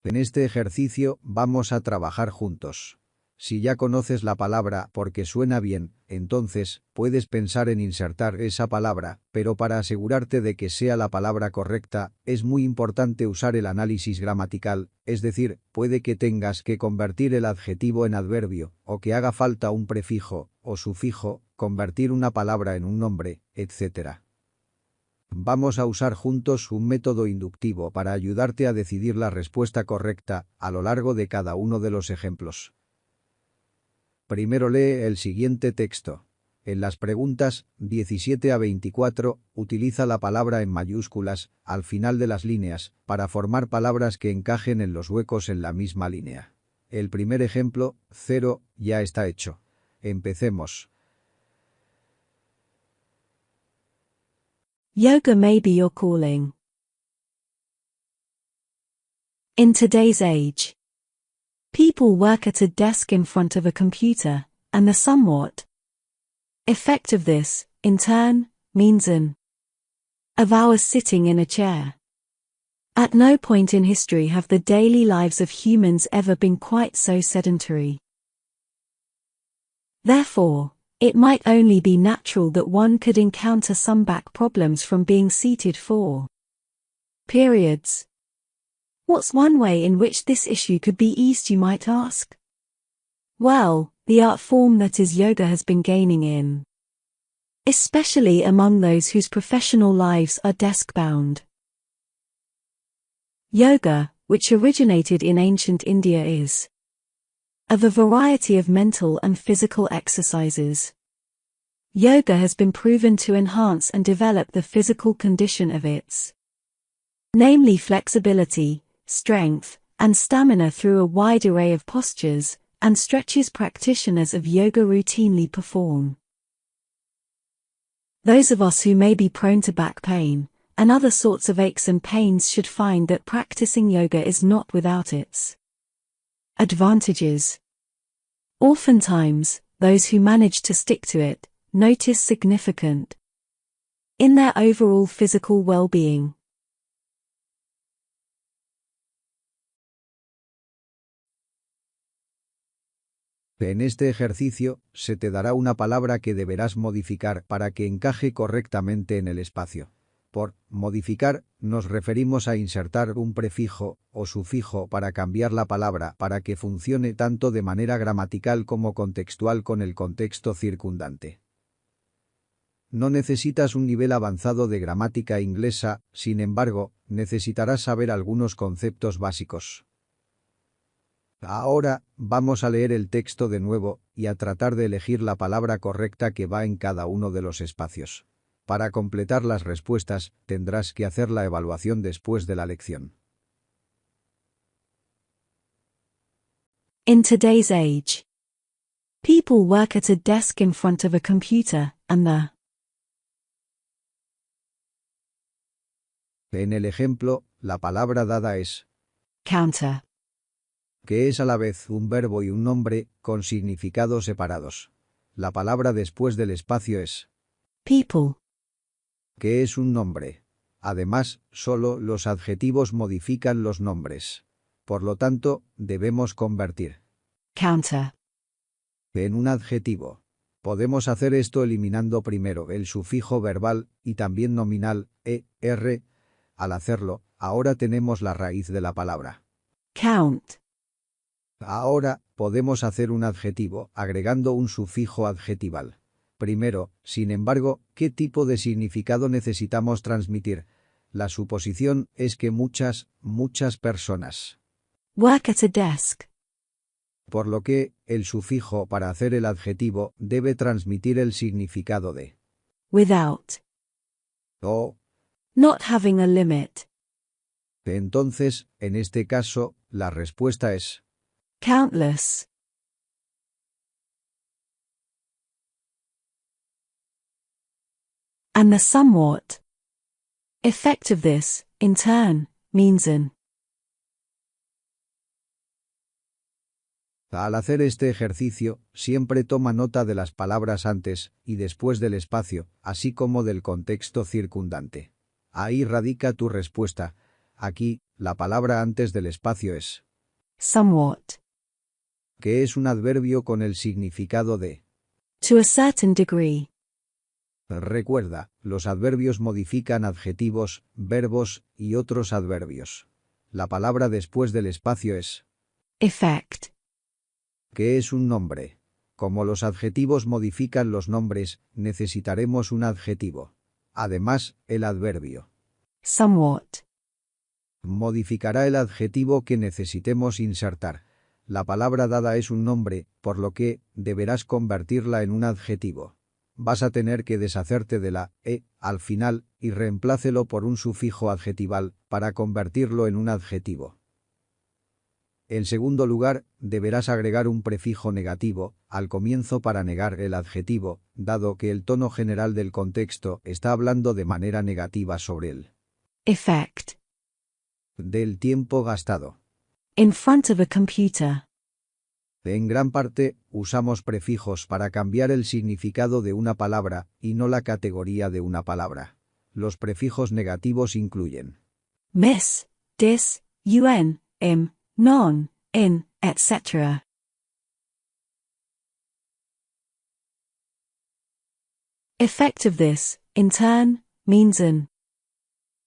En este ejercicio vamos a trabajar juntos. Si ya conoces la palabra porque suena bien, entonces puedes pensar en insertar esa palabra, pero para asegurarte de que sea la palabra correcta, es muy importante usar el análisis gramatical, es decir, puede que tengas que convertir el adjetivo en adverbio, o que haga falta un prefijo o sufijo, convertir una palabra en un nombre, etc. Vamos a usar juntos un método inductivo para ayudarte a decidir la respuesta correcta a lo largo de cada uno de los ejemplos. Primero lee el siguiente texto. En las preguntas 17 a 24, utiliza la palabra en mayúsculas, al final de las líneas, para formar palabras que encajen en los huecos en la misma línea. El primer ejemplo, 0, ya está hecho. Empecemos. Yoga may be your calling. In today's age, people work at a desk in front of a computer, and the somewhat effect of this, in turn, means an of hours sitting in a chair. At no point in history have the daily lives of humans ever been quite so sedentary. Therefore, it might only be natural that one could encounter some back problems from being seated for periods. What's one way in which this issue could be eased, you might ask? Well, the art form that is yoga has been gaining in, especially among those whose professional lives are desk-bound. Yoga, which originated in ancient India, is of a variety of mental and physical exercises. Yoga has been proven to enhance and develop the physical condition of its, namely flexibility, strength, and stamina through a wide array of postures and stretches practitioners of yoga routinely perform. Those of us who may be prone to back pain and other sorts of aches and pains should find that practicing yoga is not without its advantages. Oftentimes, those who manage to stick to it notice significant in their overall physical well-being. En este ejercicio, se te dará una palabra que deberás modificar para que encaje correctamente en el espacio. Por modificar, nos referimos a insertar un prefijo o sufijo para cambiar la palabra para que funcione tanto de manera gramatical como contextual con el contexto circundante. No necesitas un nivel avanzado de gramática inglesa, sin embargo, necesitarás saber algunos conceptos básicos. Ahora, vamos a leer el texto de nuevo y a tratar de elegir la palabra correcta que va en cada uno de los espacios. Para completar las respuestas, tendrás que hacer la evaluación después de la lección. In today's age, people work at a desk in front of a computer, and the En el ejemplo, la palabra dada es counter, que es a la vez un verbo y un nombre, con significados separados. La palabra después del espacio es people, que es un nombre. Además, solo los adjetivos modifican los nombres. Por lo tanto, debemos convertir counter, en un adjetivo. Podemos hacer esto eliminando primero el sufijo verbal y también nominal, er. Al hacerlo, ahora tenemos la raíz de la palabra count. Ahora, podemos hacer un adjetivo agregando un sufijo adjetival. Primero, sin embargo, ¿qué tipo de significado necesitamos transmitir? La suposición es que muchas personas Work at a desk. Por lo que, el sufijo para hacer el adjetivo debe transmitir el significado de Without. o. Not having a limit. Entonces, en este caso, la respuesta es Countless. And the somewhat effect of this, in turn, means an. Al hacer este ejercicio, siempre toma nota de las palabras antes y después del espacio, así como del contexto circundante. Ahí radica tu respuesta. Aquí, La palabra antes del espacio es, somewhat, que es un adverbio con el significado de. to a certain degree, Recuerda, los adverbios modifican adjetivos, verbos y otros adverbios. La palabra después del espacio es, effect, que es un nombre. Como los adjetivos modifican los nombres, necesitaremos un adjetivo. Además, el adverbio somewhat, modificará el adjetivo que necesitemos insertar. La palabra dada es un nombre, por lo que deberás convertirla en un adjetivo. Vas a tener que deshacerte de la «e» al final y reemplácelo por un sufijo adjetival para convertirlo en un adjetivo. En segundo lugar, deberás agregar un prefijo negativo al comienzo para negar el adjetivo, dado que el tono general del contexto está hablando de manera negativa sobre él. effect, Del tiempo gastado. in front of a computer, En gran parte, usamos prefijos para cambiar el significado de una palabra y no la categoría de una palabra. Los prefijos negativos incluyen miss, dis, un, non, in, etc. Effect of this, in turn, means an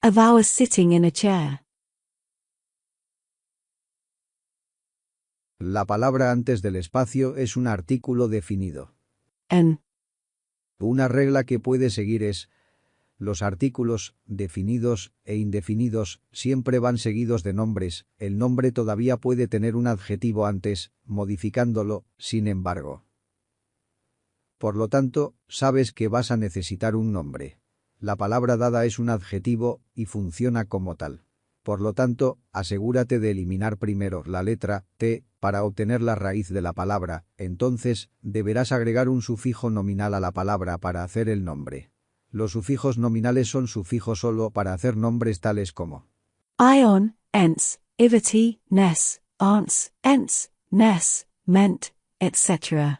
of hours sitting in a chair. la palabra antes del espacio es un artículo definido. An Una regla que puede seguir es: los artículos, definidos e indefinidos, siempre van seguidos de nombres. El nombre todavía puede tener un adjetivo antes, modificándolo, sin embargo. Por lo tanto, sabes que vas a necesitar un nombre. La palabra dada es un adjetivo y funciona como tal. Por lo tanto, asegúrate de eliminar primero la letra T para obtener la raíz de la palabra. Entonces, deberás agregar un sufijo nominal a la palabra para hacer el nombre. Los sufijos nominales son sufijos solo para hacer nombres tales como ion, ens, ivity, ness, ans, ens, ness, meant, etc.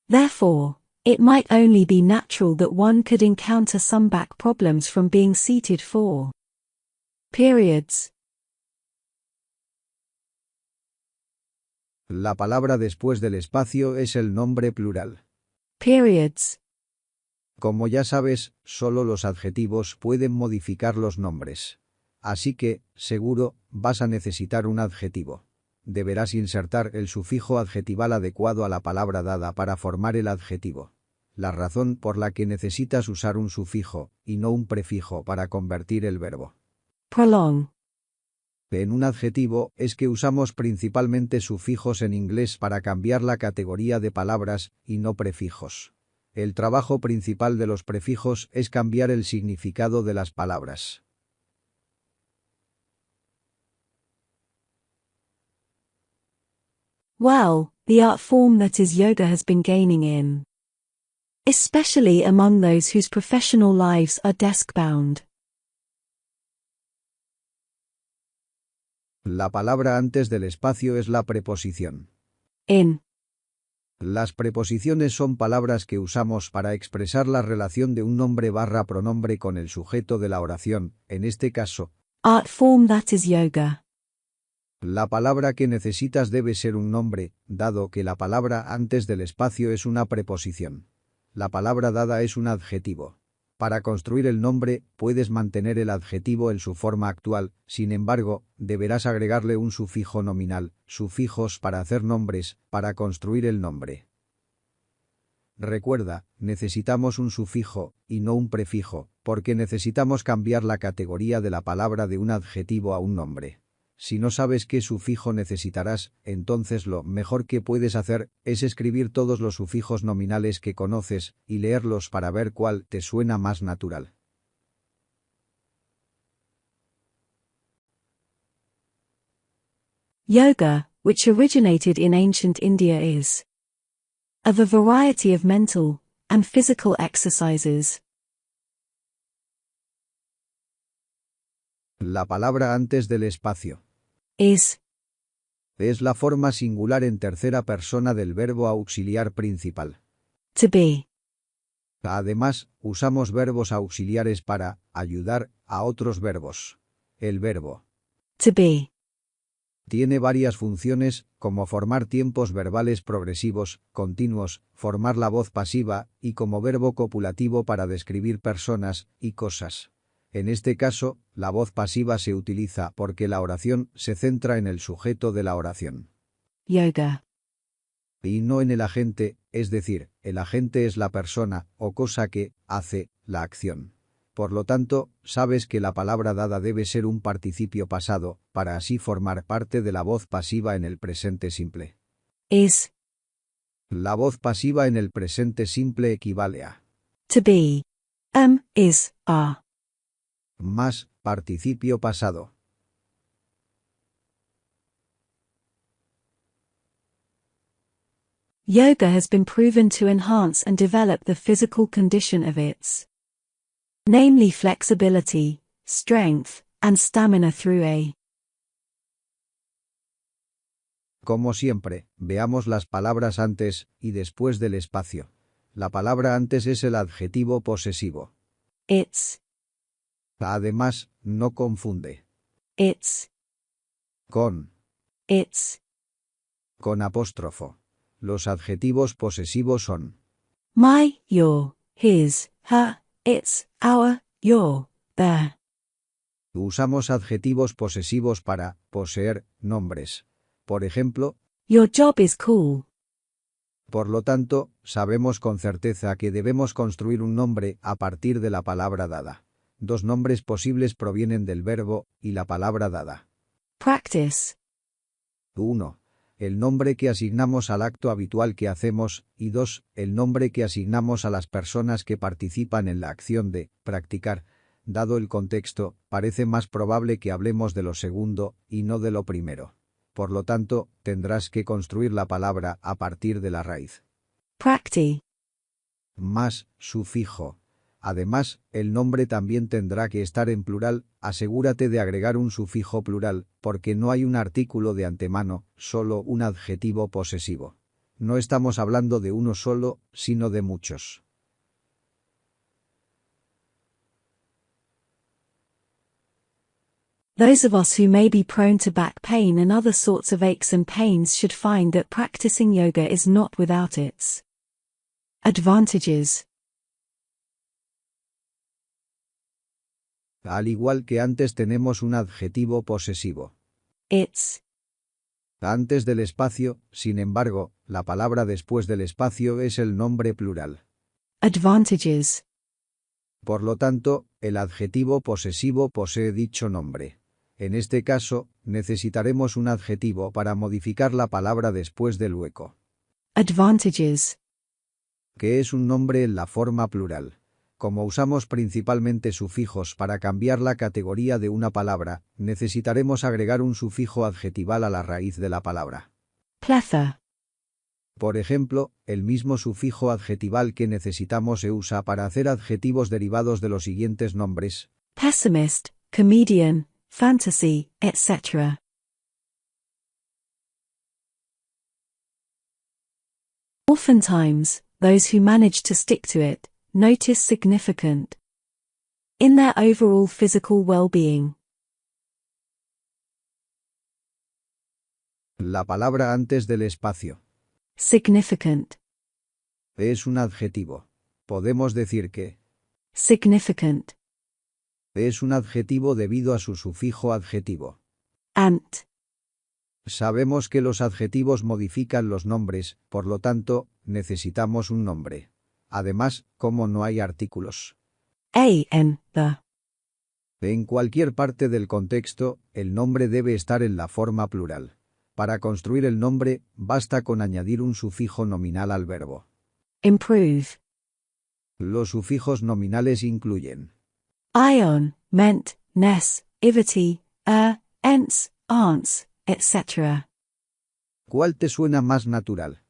Therefore, it might only be natural that one could encounter some back problems from being seated for periods. La palabra después del espacio es el nombre plural. Periods. Como ya sabes, solo los adjetivos pueden modificar los nombres. Así que, seguro, vas a necesitar un adjetivo. Deberás insertar el sufijo adjetival adecuado a la palabra dada para formar el adjetivo. La razón por la que necesitas usar un sufijo y no un prefijo para convertir el verbo Prolong. en un adjetivo es que usamos principalmente sufijos en inglés para cambiar la categoría de palabras y no prefijos. El trabajo principal de los prefijos es cambiar el significado de las palabras. Well, the art form that is yoga has been gaining in, especially among those whose professional lives are desk-bound. La palabra antes del espacio es la preposición. In. Las preposiciones son palabras que usamos para expresar la relación de un nombre barra pronombre con el sujeto de la oración, en este caso, Art form that is yoga. la palabra que necesitas debe ser un nombre, dado que la palabra antes del espacio es una preposición. La palabra dada es un adjetivo. Para construir el nombre, puedes mantener el adjetivo en su forma actual, sin embargo, deberás agregarle un sufijo nominal, sufijos para hacer nombres, para construir el nombre. Recuerda, necesitamos un sufijo, y no un prefijo, porque necesitamos cambiar la categoría de la palabra de un adjetivo a un nombre. Si no sabes qué sufijo necesitarás, entonces lo mejor que puedes hacer es escribir todos los sufijos nominales que conoces y leerlos para ver cuál te suena más natural. Yoga, which originated in ancient India, is of a variety of mental and physical exercises. La palabra antes del espacio Is es la forma singular en tercera persona del verbo auxiliar principal. to be. Además, usamos verbos auxiliares para ayudar a otros verbos. El verbo to be, tiene varias funciones, como formar tiempos verbales progresivos, continuos, formar la voz pasiva, y como verbo copulativo para describir personas y cosas. En este caso, la voz pasiva se utiliza porque la oración se centra en el sujeto de la oración, yoga, y no en el agente, es decir, el agente es la persona o cosa que hace la acción. Por lo tanto, sabes que la palabra dada debe ser un participio pasado, para así formar parte de la voz pasiva en el presente simple. is, La voz pasiva en el presente simple equivale a to be, is, are. más participio pasado. Yoga has been proven to enhance and develop the physical condition of its, namely flexibility, strength, and stamina through a Como siempre, veamos las palabras antes y después del espacio. La palabra antes es el adjetivo posesivo. its, Además, no confunde its, con apóstrofo. Los adjetivos posesivos son my, your, his, her, its, our, your, their. usamos adjetivos posesivos para poseer nombres. Por ejemplo, Your job is cool. por lo tanto, sabemos con certeza que debemos construir un nombre a partir de la palabra dada. Dos nombres posibles provienen del verbo y la palabra dada. Practice. 1. El nombre que asignamos al acto habitual que hacemos, y 2. El nombre que asignamos a las personas que participan en la acción de practicar. Dado el contexto, parece más probable que hablemos de lo segundo y no de lo primero. Por lo tanto, tendrás que construir la palabra a partir de la raíz. Practi. Más sufijo. Además, el nombre también tendrá que estar en plural, asegúrate de agregar un sufijo plural, porque no hay un artículo de antemano, solo un adjetivo posesivo. No estamos hablando de uno solo, sino de muchos. Those of us who may be prone to back pain and other sorts of aches and pains should find that practicing yoga is not without its advantages. Al igual que antes tenemos un adjetivo posesivo. Its. Antes del espacio, sin embargo, la palabra después del espacio es el nombre plural. Advantages. Por lo tanto, el adjetivo posesivo posee dicho nombre. En este caso, necesitaremos un adjetivo para modificar la palabra después del hueco. Advantages. Que es un nombre en la forma plural. Como usamos principalmente sufijos para cambiar la categoría de una palabra, necesitaremos agregar un sufijo adjetival a la raíz de la palabra. Plethora. Por ejemplo, el mismo sufijo adjetival que necesitamos se usa para hacer adjetivos derivados de los siguientes nombres: pessimist, comedian, fantasy, etc. Oftentimes, those who manage to stick to it notice significant in their overall physical well-being. La palabra antes del espacio. Significant. Es un adjetivo. Podemos decir que Significant. es un adjetivo debido a su sufijo adjetivo. Ant. Sabemos que los adjetivos modifican los nombres, por lo tanto, necesitamos un nombre. Además, como no hay artículos an, the. en cualquier parte del contexto, el nombre debe estar en la forma plural. Para construir el nombre, basta con añadir un sufijo nominal al verbo. Improve. Los sufijos nominales incluyen Ion, ment, ness, ivity, ence, ants, etc. ¿Cuál te suena más natural?